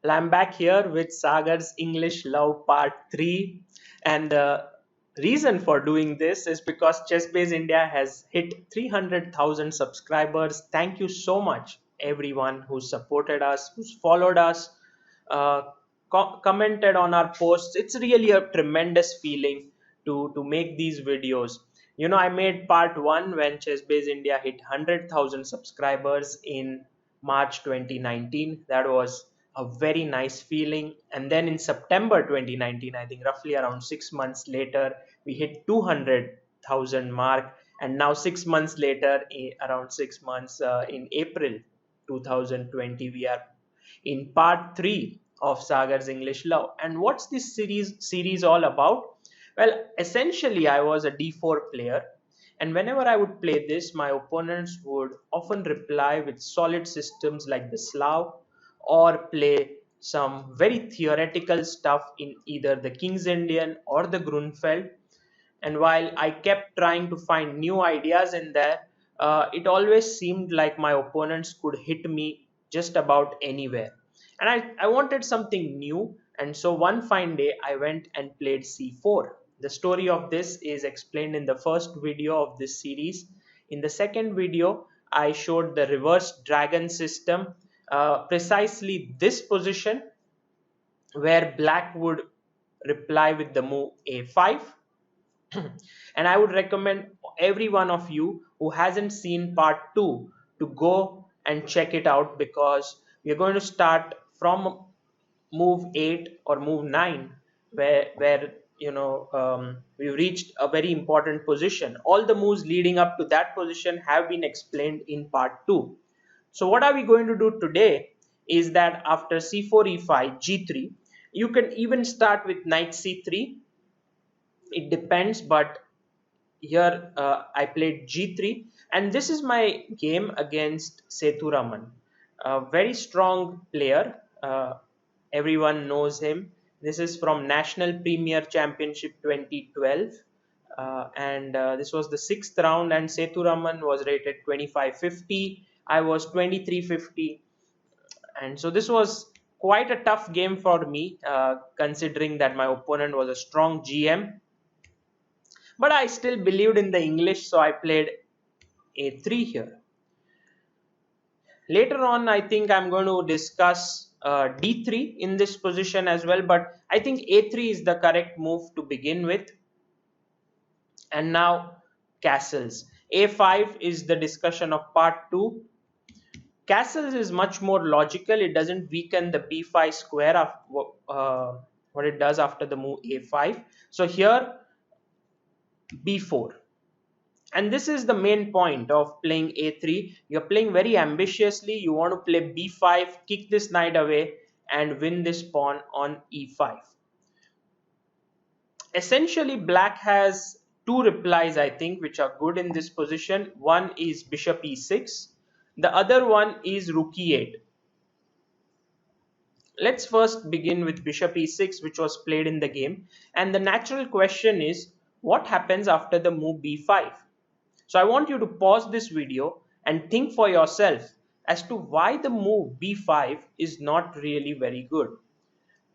Well, I'm back here with Sagar's English Love Part 3. And the reason for doing this is because Chessbase India has hit 300,000 subscribers. Thank you so much, everyone who supported us, who's followed us, uh, commented on our posts. It's really a tremendous feeling to make these videos. I made part 1 when Chessbase India hit 100,000 subscribers in March 2019. That was a very nice feeling. And then in September 2019, I think roughly around 6 months later, we hit 200,000 mark. And now 6 months later, around 6 months in April 2020, we are in part 3 of Sagar's English Love. And what's this series all about? Well, essentially, I was a d4 player, and whenever I would play this, my opponents would often reply with solid systems like the Slav, or play some very theoretical stuff in either the King's Indian or the Grunfeld. And while I kept trying to find new ideas in there, it always seemed like my opponents could hit me just about anywhere. And I wanted something new, and so one fine day I went and played c4. The story of this is explained in the first video of this series. In the second video, I showed the reverse dragon system, precisely this position where black would reply with the move a5. And I would recommend every one of you who hasn't seen part 2 to go and check it out, because we're going to start from move 8 or move 9, where we've reached a very important position. All the moves leading up to that position have been explained in part 2. So what are we going to do today is that after c4, e5, g3, you can even start with knight c3. It depends, but here I played g3, and this is my game against Sethuraman, a very strong player. Everyone knows him. This is from National Premier Championship 2012, and this was the 6th round, and Sethuraman was rated 2550. I was 2350, and so this was quite a tough game for me, considering that my opponent was a strong GM. But I still believed in the English, so I played a3 here. Later on, I think I'm going to discuss d3 in this position as well, but I think a3 is the correct move to begin with. And now castles. a5 is the discussion of part 2. Castles is much more logical. It doesn't weaken the b5 square of what it does after the move a5. So here b4. And this is the main point of playing a3. You're playing very ambitiously. You want to play b5, kick this knight away, and win this pawn on e5. Essentially, black has two replies, I think, which are good in this position. One is bishop e6. The other one is rook e8. Let's first begin with bishop e6, which was played in the game. And the natural question is, what happens after the move b5? So I want you to pause this video and think for yourself as to why the move b5 is not really very good.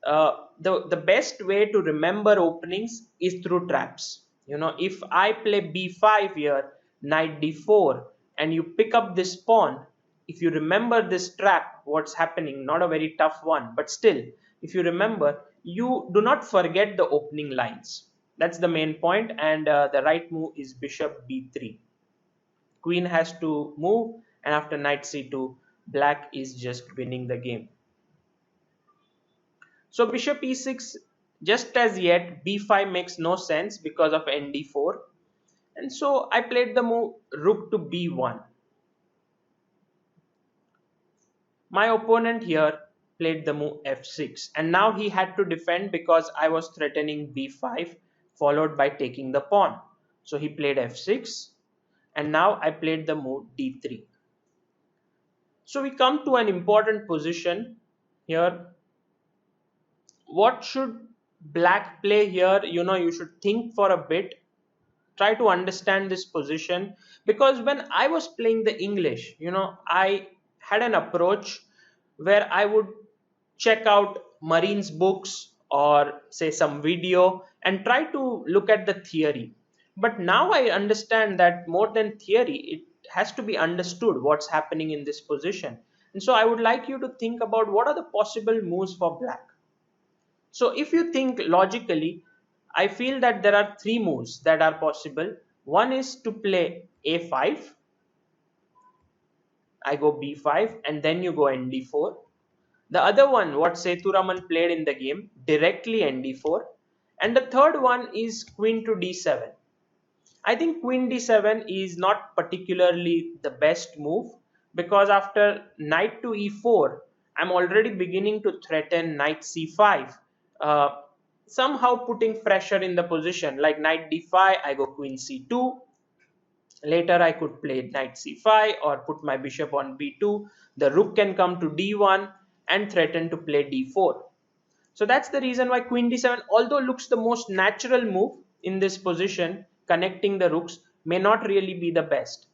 The best way to remember openings is through traps. If I play b5 here, knight d4, and you pick up this pawn, if you remember this trap, what's happening, not a very tough one, but still, if you remember, you do not forget the opening lines. That's the main point, and the right move is bishop b3. Queen has to move, and after knight c2, black is just winning the game. So bishop e6, just as yet, b5 makes no sense because of nd4. And so I played the move rook to b1. My opponent here played the move f6, and now he had to defend because I was threatening b5 followed by taking the pawn. So he played f6, and now I played the move d3. So we come to an important position here. What should black play here? You should think for a bit. Try to understand this position, because when I was playing the English, I had an approach where I would check out Marine's books or say some video and try to look at the theory. But now I understand that more than theory, it has to be understood what's happening in this position. And so I would like you to think about what are the possible moves for black. So if you think logically, I feel that there are three moves that are possible. One is to play a5, I go b5, and then you go nd4. The other one, what Sethuraman played in the game, directly nd4. And the third one is queen to d7. I think queen d7 is not particularly the best move, because after knight to e4, I'm already beginning to threaten knight c5, uh, somehow putting pressure in the position. Like knight d5, I go queen c2. Later I could play knight c5 or put my bishop on b2. The rook can come to d1 and threaten to play d4. So that's the reason why queen d7, although looks the most natural move in this position, connecting the rooks, may not really be the best.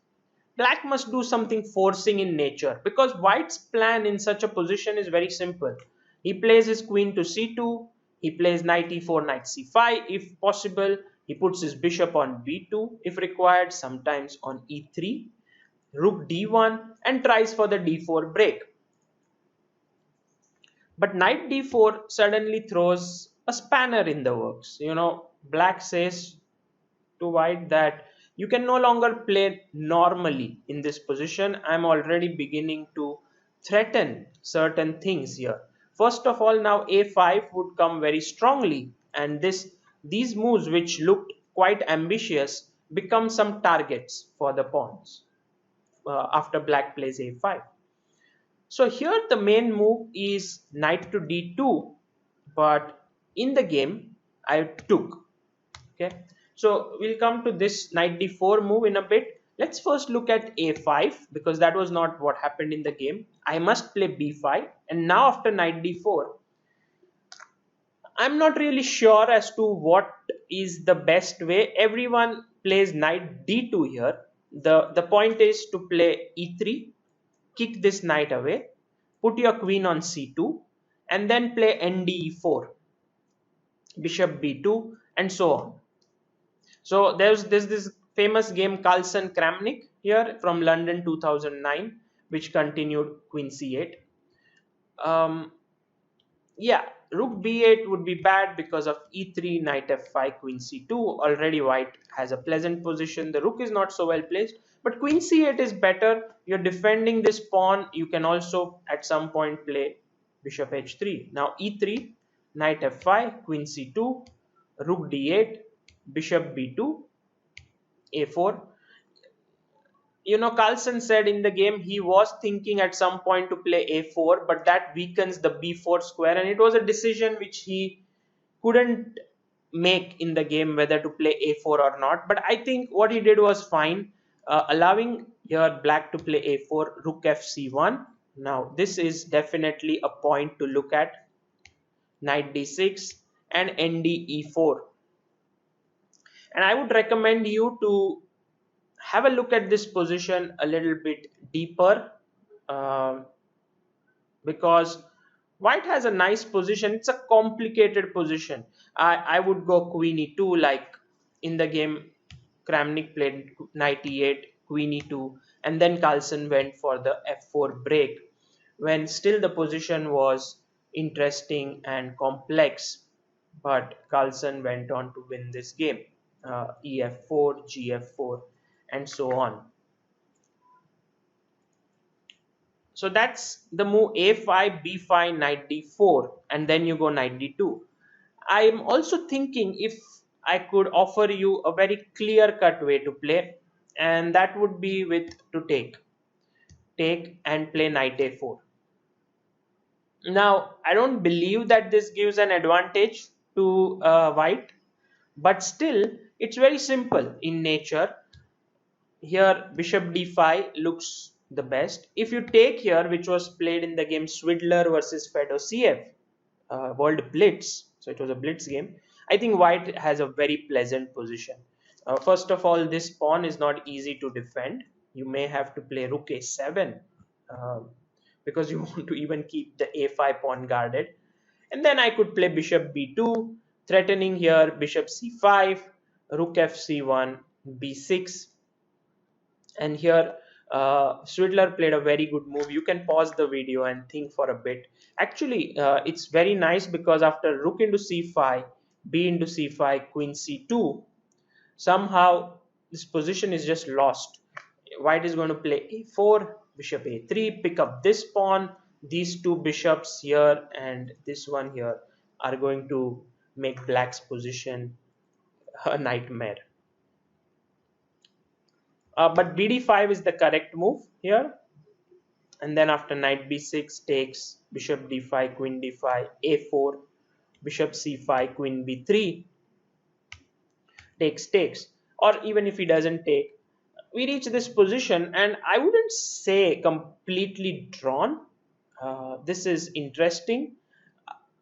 Black must do something forcing in nature, because white's plan in such a position is very simple. He plays his queen to c2, he plays knight e4, knight c5 if possible, he puts his bishop on b2 if required, sometimes on e3, rook d1, and tries for the d4 break. But knight d4 suddenly throws a spanner in the works. Black says to white that you can no longer play normally in this position. I'm already beginning to threaten certain things here. First of all, now a5 would come very strongly, and these moves, which looked quite ambitious, become some targets for the pawns after black plays a5. So here the main move is knight to d2, but in the game I took. Okay, so we'll come to this knight d4 move in a bit. Let's first look at a5, because that was not what happened in the game. I must play b5, and now after knight d4, I'm not really sure as to what is the best way. Everyone plays knight d2 here. The point is to play e3, kick this knight away, put your queen on c2, and then play nde4, bishop b2, and so on. So there's this famous game Carlsen Kramnik here from London 2009, which continued queen c8. Yeah, rook b8 would be bad because of e3, knight f5, queen c2. Already white has a pleasant position. The rook is not so well placed, but queen c8 is better. You're defending this pawn. You can also at some point play bishop h3. Now e3, knight f5, queen c2, rook d8, bishop b2, a4. Carlsen said in the game he was thinking at some point to play a4, but that weakens the b4 square, and it was a decision which he couldn't make in the game whether to play a4 or not. But I think what he did was fine, allowing here black to play a4, rook fc1. Now this is definitely a point to look at. Knight d6 and nde4. And I would recommend you to have a look at this position a little bit deeper, because white has a nice position. It's a complicated position. I would go queen e2, like in the game Kramnik played knight e8, queen e2, and then Carlsen went for the f4 break when still the position was interesting and complex, but Carlsen went on to win this game. ef4, gf4, and so on. So that's the move a5, b5, knight d4, and then you go knight d2. I am also thinking if I could offer you a very clear-cut way to play, and that would be with to take and play knight a4. Now, I don't believe that this gives an advantage to white, but still, it's very simple in nature. Here, bishop d5 looks the best. If you take here, which was played in the game Swidler versus Fedosiev, World Blitz, so it was a blitz game, I think white has a very pleasant position. First of all, this pawn is not easy to defend. You may have to play rook a7, because you want to even keep the a5 pawn guarded. And then I could play bishop b2, threatening here bishop c5, rook fc1, b6. And here Swidler played a very good move. You can pause the video and think for a bit. Actually, it's very nice because after rook into c5, b into c5, queen c2, somehow this position is just lost. White is going to play a4, bishop a3, pick up this pawn. These two bishops here and this one here are going to make black's position a nightmare. But bd5 is the correct move here. And then after knight b6 takes, bishop d5, queen d5, a4, bishop c5, queen b3, takes. Or even if he doesn't take, we reach this position, and I wouldn't say completely drawn. This is interesting.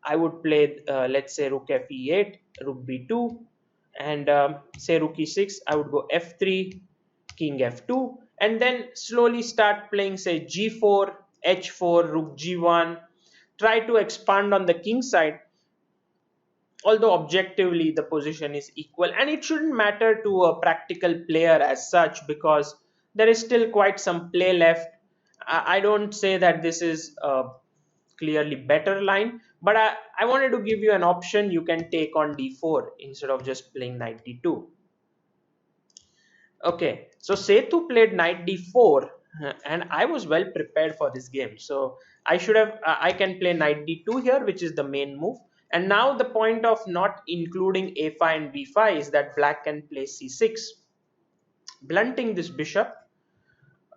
I would play, let's say, rook fe8, rook b2, and say rook e6. I would go f3, king f2, and then slowly start playing, say, g4, h4, rook g1. Try to expand on the king side, although objectively the position is equal, and it shouldn't matter to a practical player as such because there is still quite some play left. I don't say that this is a clearly better line, but I wanted to give you an option. You can take on d4 instead of just playing knight d2. Okay, so Setu played knight d4, and I was well prepared for this game. So I should have, I can play knight d2 here, which is the main move. And now the point of not including a5 and b5 is that black can play c6, blunting this bishop.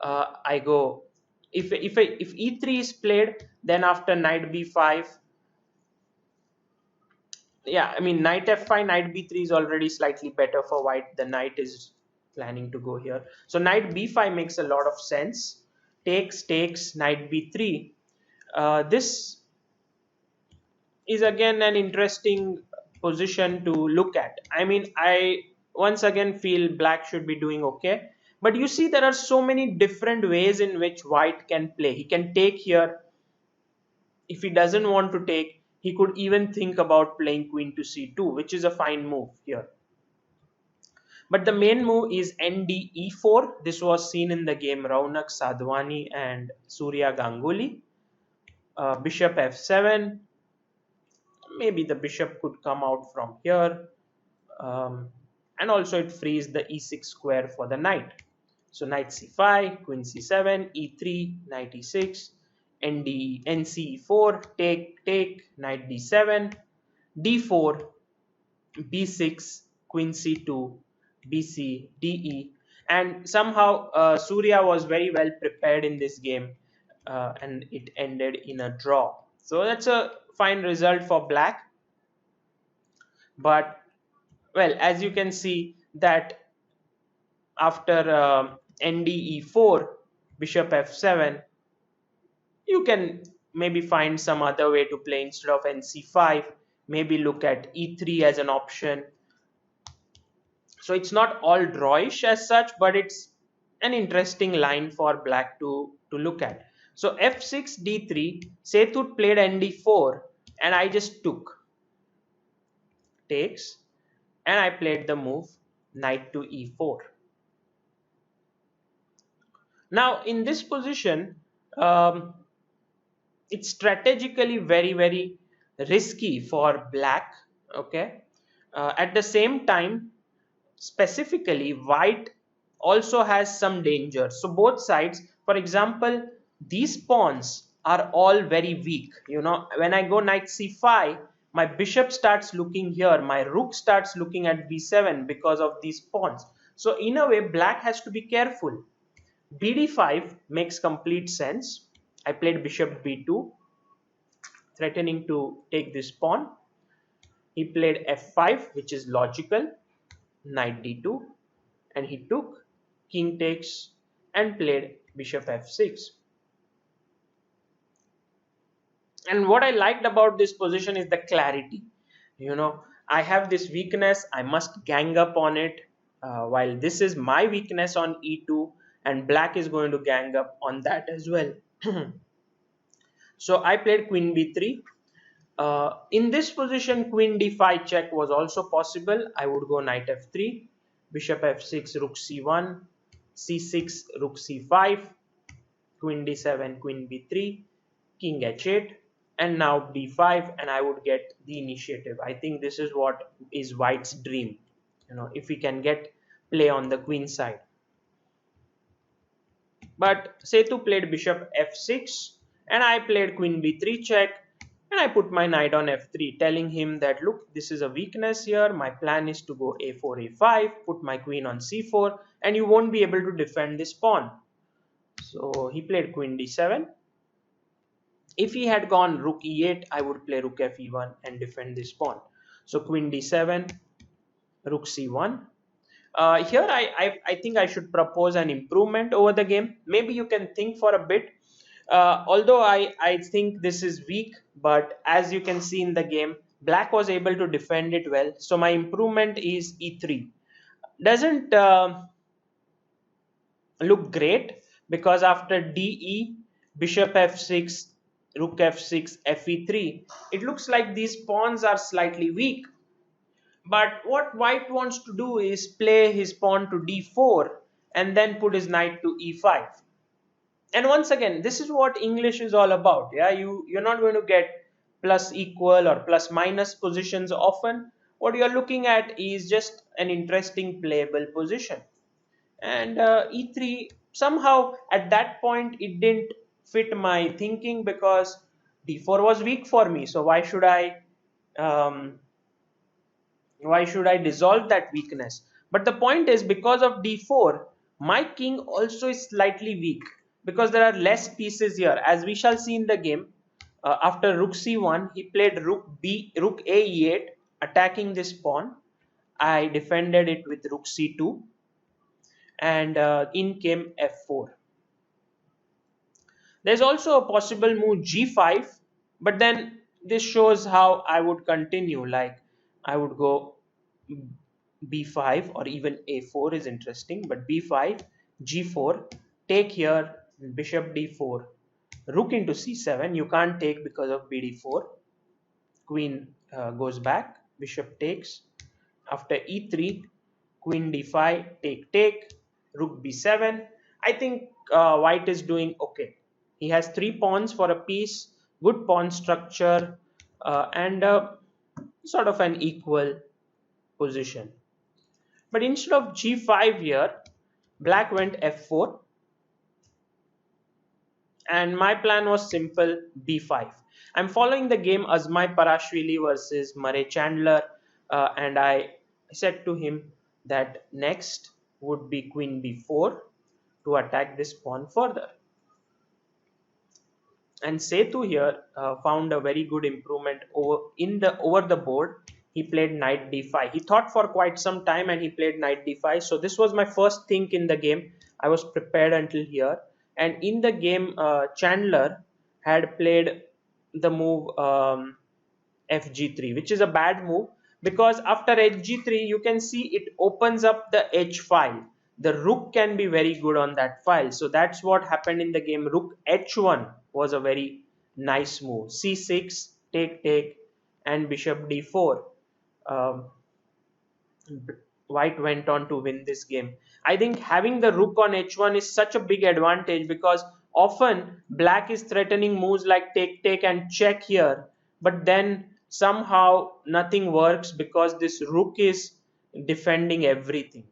I go, if e3 is played, then after knight b5, yeah, I mean knight f5, knight b3 is already slightly better for white. The knight is planning to go here, so knight b5 makes a lot of sense. Takes, knight b3. This is again an interesting position to look at. I mean, I once again feel black should be doing okay, but you see there are so many different ways in which white can play. He can take here. If he doesn't want to take, he could even think about playing queen to c2, which is a fine move here. But the main move is NDE4. This was seen in the game Raunak Sadhwani and Surya Ganguly. Bishop f7. Maybe the bishop could come out from here. And also it frees the e6 square for the knight. So knight c5, queen c7, e3, knight e6, NCE4, take, knight d7, d4, b6, queen c2, bc, de, and somehow Surya was very well prepared in this game, and it ended in a draw. So that's a fine result for black. But well, as you can see that after NDE4, bishop f7, you can maybe find some other way to play. Instead of NC5, maybe look at E3 as an option. So it's not all drawish as such, but it's an interesting line for black to look at. So F6, D3, Setut played ND4, and I just took. Takes, and I played the move knight to E4. Now in this position, it's strategically very risky for black. Okay, at the same time, specifically white also has some danger. So both sides, for example, these pawns are all very weak. You know, when I go knight c5, my bishop starts looking here, my rook starts looking at b7 because of these pawns. So in a way, black has to be careful. bd5 makes complete sense. I played bishop b2, threatening to take this pawn. He played f5, which is logical, knight d2, and he took, king takes, and played bishop f6. And what I liked about this position is the clarity. You know, I have this weakness, I must gang up on it, while this is my weakness on e2, and black is going to gang up on that as well. So I played queen b3. In this position, queen d5 check was also possible. I would go knight f3, bishop f6, rook c1, c6, rook c5, queen d7, queen b3, king h8, and now d5, and I would get the initiative. I think this is what is white's dream. If we can get play on the queen side. But Setu played bishop f6 and I played queen b3 check, and I put my knight on f3, telling him that look, this is a weakness here. My plan is to go a4, a5, put my queen on c4, and you won't be able to defend this pawn. So he played queen d7. If he had gone rook e8, I would play rook fe1 and defend this pawn. So queen d7, rook c1. Here I think I should propose an improvement over the game. Maybe you can think for a bit. Although I think this is weak, but as you can see in the game, black was able to defend it well. So my improvement is e3. Doesn't look great, because after de, bishop f6, rook f6, fe3, it looks like these pawns are slightly weak. But what white wants to do is play his pawn to d4 and then put his knight to e5. And once again, this is what English is all about. Yeah, you're not going to get plus equal or plus minus positions often. What you're looking at is just an interesting playable position. And e3, somehow at that point it didn't fit my thinking, because d4 was weak for me. So um, why should I dissolve that weakness? But the point is, because of d4, my king also is slightly weak, because there are less pieces here. As we shall see in the game, after rook c1, he played rook a e8, attacking this pawn. I defended it with rook c2, and in came f4. There's also a possible move g5, but then this shows how I would continue. Like, I would go b5, or even a4 is interesting, but b5, g4, take here, bishop d4, rook into c7. You can't take because of bd4. Queen goes back, bishop takes. After e3, queen d5, take, rook b7. I think white is doing okay. He has 3 pawns for a piece, good pawn structure, and sort of an equal position. But instead of g5 here, black went f4, and my plan was simple, b5. I'm following the game Azmai Parashvili versus Murray Chandler, and I said to him that next would be queen b4 to attack this pawn further. And Setu here found a very good improvement over the board. He played knight d5. He thought for quite some time and he played knight d5. So this was my first think in the game. I was prepared until here. And in the game, Chandler had played the move fg3, which is a bad move, because after hg3 you can see it opens up the h file. The rook can be very good on that file. So that's what happened in the game. Rook h1 was a very nice move. c6, take, and bishop d4. White went on to win this game. I think having the rook on h1 is such a big advantage, because often black is threatening moves like take and check here, but then somehow nothing works because this rook is defending everything.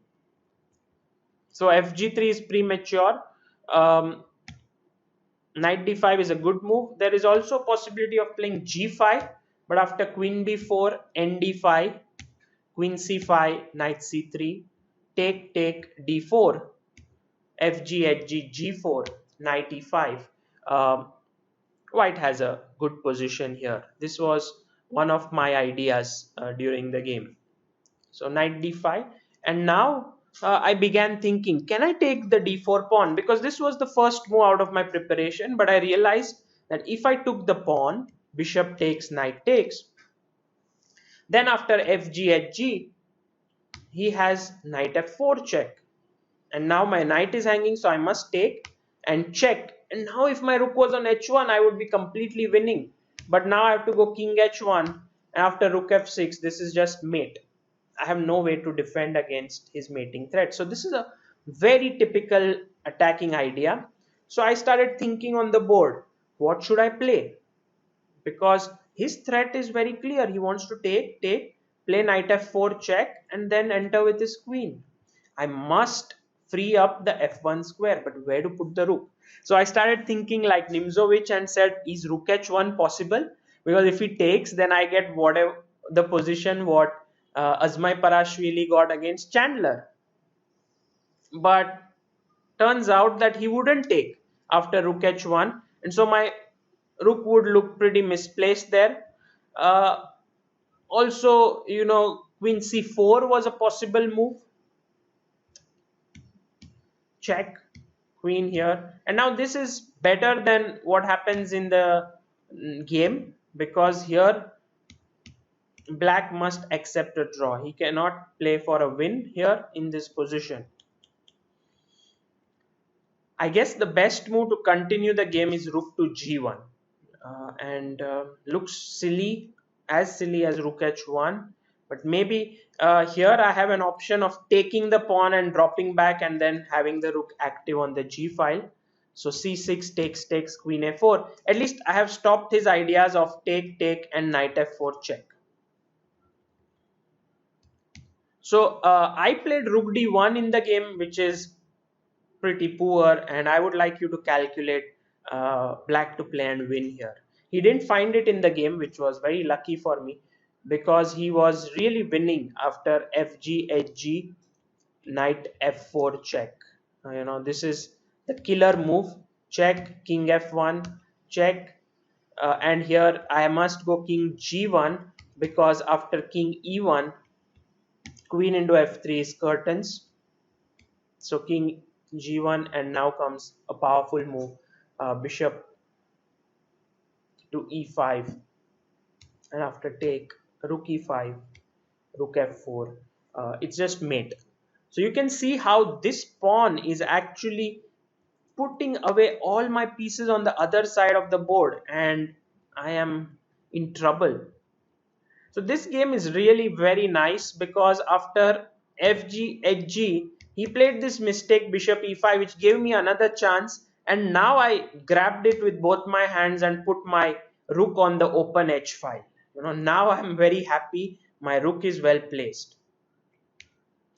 So fg3 is premature. Knight d5 is a good move. There is also a possibility of playing g5, but after queen b4, nd5, queen c5, knight c3, take, d4, fg, hg, g4, knight e5. White has a good position here. This was one of my ideas during the game. So knight d5, and now I began thinking, can I take the d4 pawn? Because this was the first move out of my preparation, but I realized that if I took the pawn, bishop takes, knight takes, then after fg, hg, he has knight f4 check, and now my knight is hanging, so I must take and check, And now if my rook was on h1, I would be completely winning. But now I have to go king h1, and after rook f6, this is just mate. I have no way to defend against his mating threat. So this is a very typical attacking idea. So I started thinking on the board, what should I play? Because his threat is very clear. He wants to take, play knight f4 check, and then enter with his queen. I must free up the f1 square, but where to put the rook? So I started thinking like Nimzowitsch and said, is rook h1 possible? Because if he takes, then I get whatever the position what Azmai Parashvili got against Chandler. But turns out that he wouldn't take after rook h1, and so my rook would look pretty misplaced there. Uh, Also, queen c4 was a possible move. Check, queen here, and now this is better than what happens in the game, because here black must accept a draw. He cannot play for a win here in this position. I guess the best move to continue the game is rook to g1, and looks silly, as silly as rook h1, but maybe here I have an option of taking the pawn and dropping back and then having the rook active on the g file. So c6 takes queen a4. At least I have stopped his ideas of take and knight f4 check. So I played rook d1 in the game, which is pretty poor, and I would like you to calculate black to play and win here. He didn't find it in the game, which was very lucky for me, because he was really winning after fg hg knight f4 check. This is the killer move. Check, king f1 check, and here I must go king g1, because after king e1, queen into f3 is curtains. So king g1, and now comes a powerful move, bishop to e5, and after take, rook e5, rook f4, it's just mate. So you can see how this pawn is actually putting away all my pieces on the other side of the board, and I am in trouble. So this game is really very nice, because after fg hg, he played this mistake bishop e5, which gave me another chance, and now I grabbed it with both my hands and put my rook on the open h file. Now I'm very happy. My rook is well placed.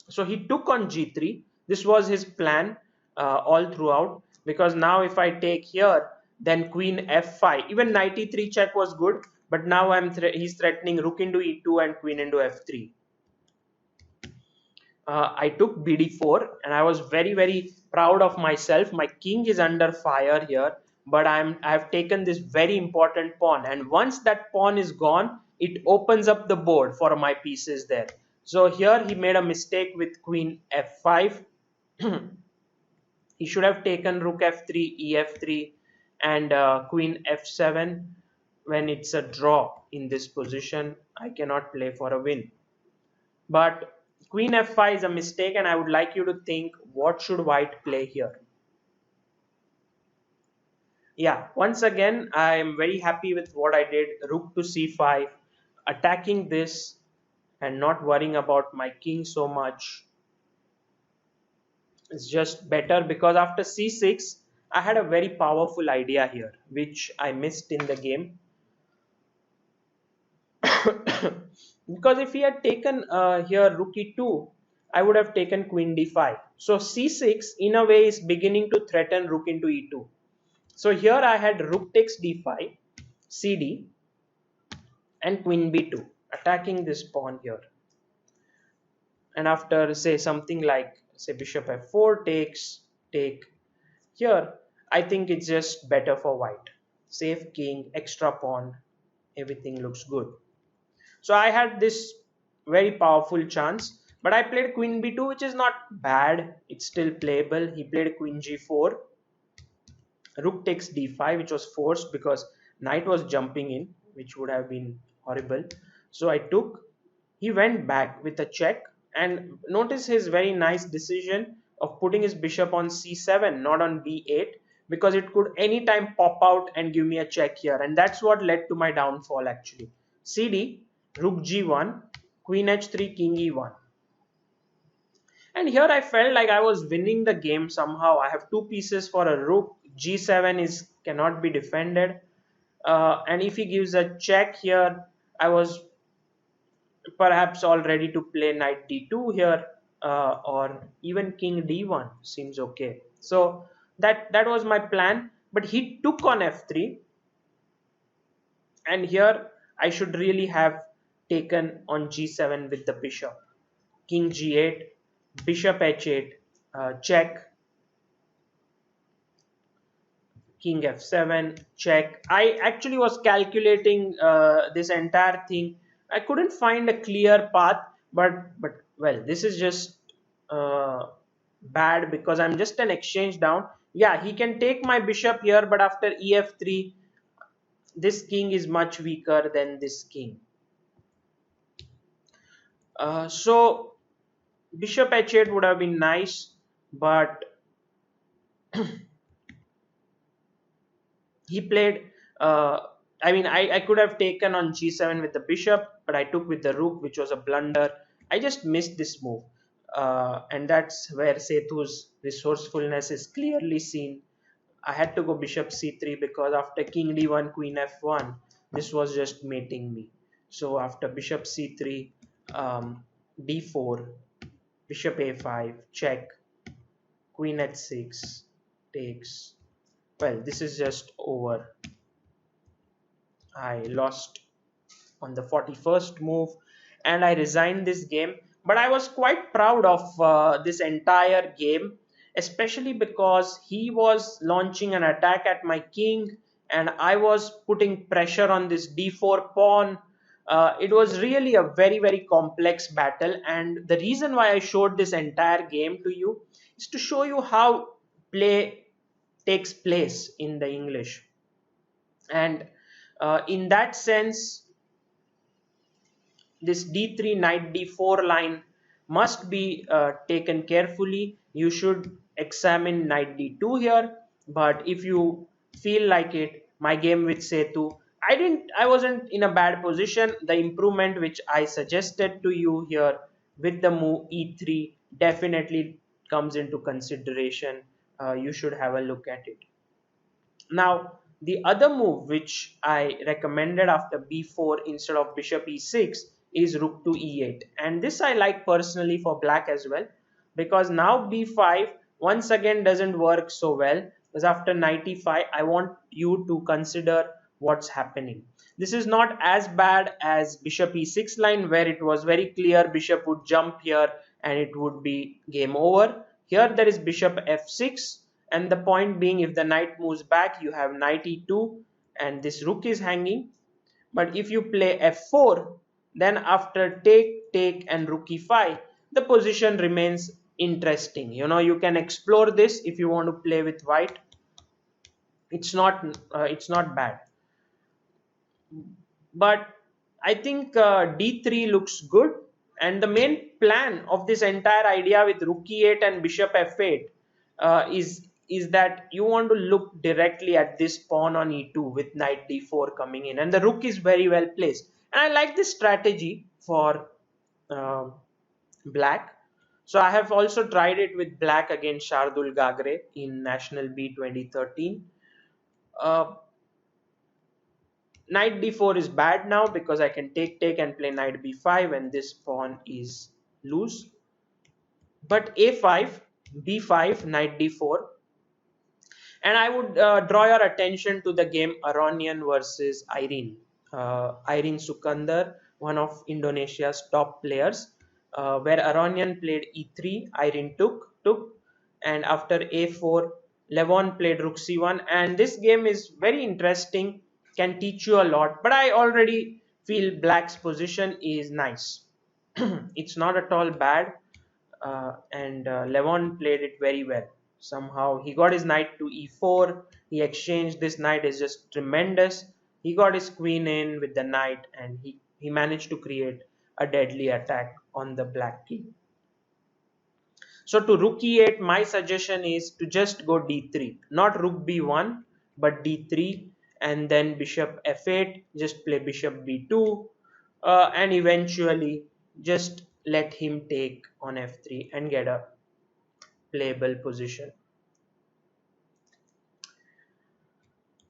So he took on g3. This was his plan all throughout, because now if I take here, then queen f5, even knight e3 check was good, but now he's threatening rook into e2 and queen into f3. I took bd4, and I was very proud of myself. My king is under fire here, but I've taken this very important pawn, and once that pawn is gone, it opens up the board for my pieces there. So here he made a mistake with queen f5. He should have taken rook f3, ef3, and queen f7. When it's a draw in this position, I cannot play for a win. But queen f5 is a mistake, and I would like you to think, what should white play here? Yeah, once again, I am very happy with what I did. Rook to c5, attacking this and not worrying about my king so much. It's just better, because after c6, I had a very powerful idea here, which I missed in the game. Because if he had taken here rook e2, I would have taken queen d5. So c6 in a way is beginning to threaten rook into e2. So here I had rook takes d5, cd, and queen b2, attacking this pawn here. And after, say, something like, say, bishop f4 takes, take here, I think it's just better for white. Safe king, extra pawn, everything looks good. So I had this very powerful chance, but I played queen b2, which is not bad. It's still playable. He played queen g4, rook takes d5, which was forced because knight was jumping in, which would have been horrible. So I took. He went back with a check, and notice his very nice decision of putting his bishop on c7, not on b8, because it could anytime pop out and give me a check here, and that's what led to my downfall actually. CD, rook g1, queen h3, king e1. And here I felt like I was winning the game somehow. I have two pieces for a rook. G7 is cannot be defended. And if he gives a check here, I was perhaps all ready to play knight d2 here, or even king d1 seems okay. So that was my plan. But he took on f3, and here I should really have taken on g7 with the bishop. King g8, bishop h8, check, king f7, check. I actually was calculating this entire thing. I couldn't find a clear path, but well, this is just bad because I'm just an exchange down. Yeah, he can take my bishop here, but after ef3, this king is much weaker than this king. So bishop h8 would have been nice, but he played I could have taken on g7 with the bishop, but I took with the rook, which was a blunder. I just missed this move, and that's where Sethu's resourcefulness is clearly seen. I had to go bishop c3 because after king d1, queen f1, this was just mating me. So after bishop c3, d4, bishop a5, check, queen h6 takes. Well, this is just over. I lost on the 41st move and I resigned this game. But I was quite proud of this entire game, especially because he was launching an attack at my king and I was putting pressure on this d4 pawn. It was really a very, very complex battle, and the reason why I showed this entire game to you is to show you how play takes place in the English. And in that sense, this d3 knight d4 line must be taken carefully. You should examine knight d2 here, but if you feel like it, my game with Sethu, I wasn't in a bad position. The improvement which I suggested to you here with the move e3 definitely comes into consideration. You should have a look at it. Now, the other move which I recommended after b4 instead of bishop e6 is rook to e8. And this I like personally for black as well, because now b5 once again doesn't work so well, because after knight e5 I want you to consider what's happening. This is not as bad as bishop e6 line, where it was very clear bishop would jump here and it would be game over. Here there is bishop f6, and the point being, if the knight moves back, you have knight e2 and this rook is hanging. But if you play f4, then after take and rook e5, the position remains interesting. You can explore this if you want to play with white. It's not bad. But I think d3 looks good, and the main plan of this entire idea with rook e8 and bishop f8 is that you want to look directly at this pawn on e2 with knight d4 coming in, and the rook is very well placed. And I like this strategy for black. So I have also tried it with black against Shardul Gagre in National B 2013. Knight d4 is bad now because I can take and play knight b5 and this pawn is loose. But a5, b5, knight d4. And I would draw your attention to the game Aronian versus Irene. Irene Sukandar, one of Indonesia's top players, where Aronian played e3, Irene took, and after a4, Levon played rook c1. And this game is very interesting, can teach you a lot. But I already feel black's position is nice. It's not at all bad, and Levon played it very well. Somehow he got his knight to e4, he exchanged this knight, is just tremendous. He got his queen in with the knight, and he managed to create a deadly attack on the black king. So to rook e8, my suggestion is to just go d3, not rook b1, but d3, and then bishop f8, just play bishop b2, and eventually just let him take on f3 and get a playable position.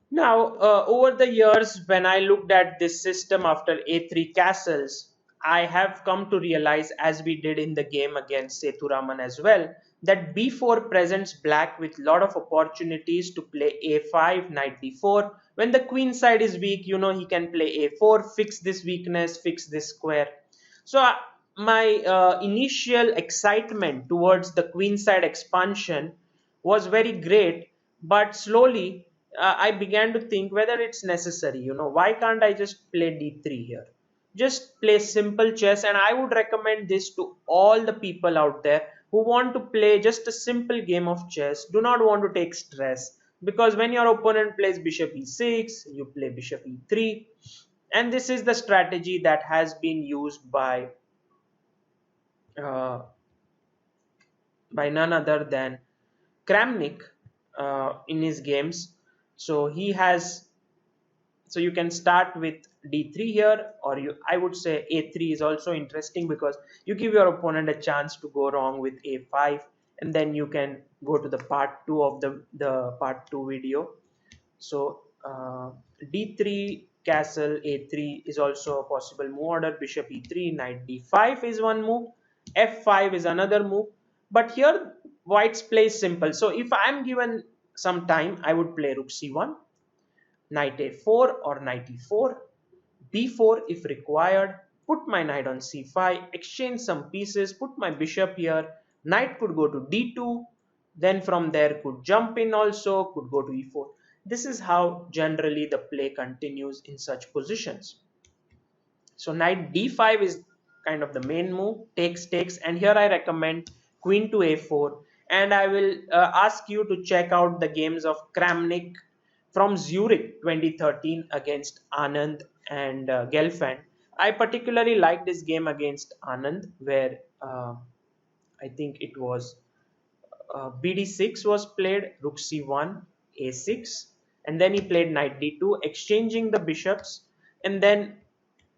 Now, over the years, when I looked at this system after a3 castles, I have come to realize, as we did in the game against Sethuraman as well, that b4 presents black with lot of opportunities to play a5, knight d4. When the queen side is weak, you know, he can play a4, fix this weakness, fix this square. So my initial excitement towards the queen side expansion was very great, but slowly I began to think whether it's necessary. You know, why can't I just play d3 here? Just play simple chess, and I would recommend this to all the people out there who want to play just a simple game of chess, do not want to take stress, because when your opponent plays bishop e6, you play bishop e3, and this is the strategy that has been used uh, by none other than Kramnik in his games. So he has, so you can start with d3 here, or I would say a3 is also interesting because you give your opponent a chance to go wrong with a5, and then you can go to the part 2 of the part 2 video. So d3 castle a3 is also a possible move order. Bishop e3, knight d5 is one move, f5 is another move, but here white's play is simple. So if I'm given some time, I would play rook c1, knight a4 or knight e4, b4 if required, put my knight on c5, exchange some pieces, put my bishop here, knight could go to d2, then from there could jump in also, could go to e4. This is how generally the play continues in such positions. So knight d5 is kind of the main move, takes, and here I recommend queen to a4, and I will ask you to check out the games of Kramnik from Zurich 2013 against Anand and Gelfand. I particularly like this game against Anand, where I think it was bd6 was played, rook c1, a6, and then he played knight d2, exchanging the bishops, and then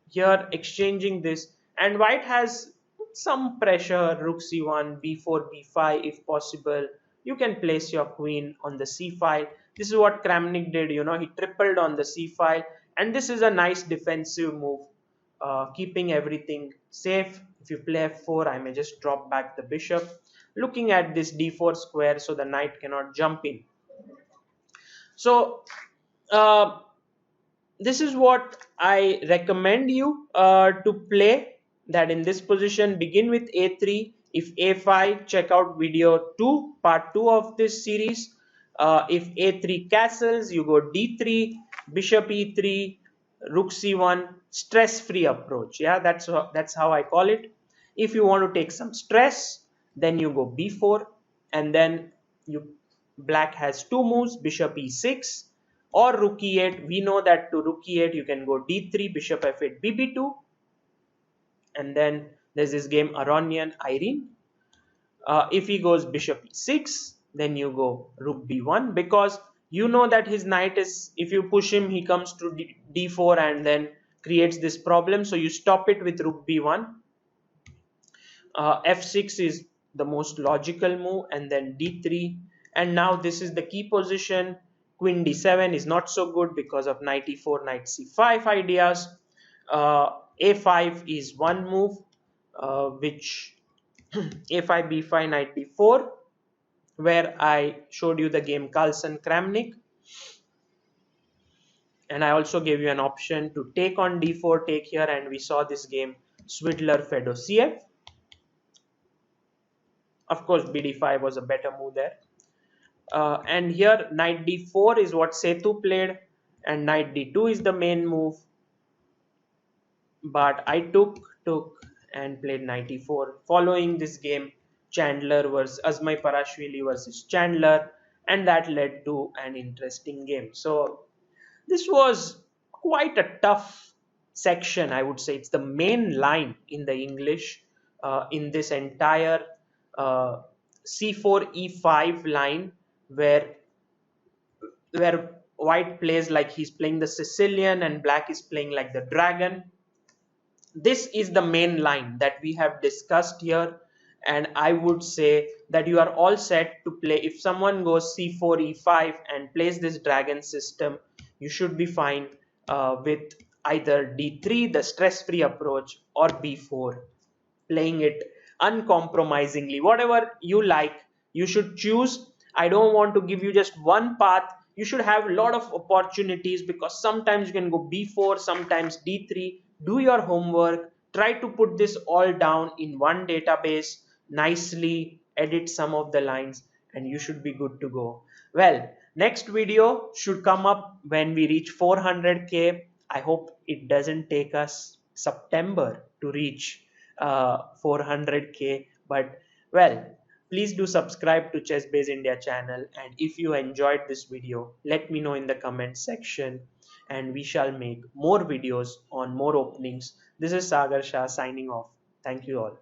here exchanging this, and white has some pressure, rook c1, b4, b5 if possible. You can place your queen on the c file. This is what Kramnik did, you know, he tripled on the c file, and this is a nice defensive move, keeping everything safe. If you play f4, I may just drop back the bishop, looking at this d4 square so the knight cannot jump in. So uh, this is what I recommend you to play, that in this position begin with a3. If a5, check out video 2, part 2 of this series. If a3 castles, you go d3, bishop e3, rook c1, stress-free approach. Yeah, that's how I call it. If you want to take some stress, then you go b4, and then you black has two moves, bishop e6 or rook e8. We know that to rook e8 you can go d3, bishop f8, bb2, and then there's this game Aronian Irene. If he goes bishop e6, then you go rook b1, because you know that his knight is, if you push him, he comes to d4 and then creates this problem. So you stop it with rook b1. F6 is the most logical move, and then d3. And now this is the key position. Queen d7 is not so good because of knight e4, knight c5 ideas. A5 is one move, which a5, b5, knight d4, where I showed you the game Carlsen Kramnik. And I also gave you an option to take on d4, take here, and we saw this game Swidler Fedosiev. Of course, bd5 was a better move there. And here knight d4 is what Setu played, and knight d2 is the main move. But I took and played knight e4. Following this game, Chandler versus Azmai Parashvili versus Chandler, and that led to an interesting game. So this was quite a tough section, I would say. It's the main line in the English in this entire c4 e5 line where white plays like he's playing the Sicilian and black is playing like the dragon. This is the main line that we have discussed here, and I would say that you are all set to play. If someone goes c4 e5 and plays this dragon system, you should be fine with either d3, the stress-free approach, or b4, playing it uncompromisingly. Whatever you like, you should choose. I don't want to give you just one path. You should have a lot of opportunities, because sometimes you can go b4, sometimes d3. Do your homework, try to put this all down in one database nicely, edit some of the lines, and you should be good to go. Well, next video should come up when we reach 400k. I hope it doesn't take us September to reach 400k, but well, please do subscribe to Chess Base India channel, and if you enjoyed this video, let me know in the comment section, and we shall make more videos on more openings. This is Sagar Shah signing off. Thank you all.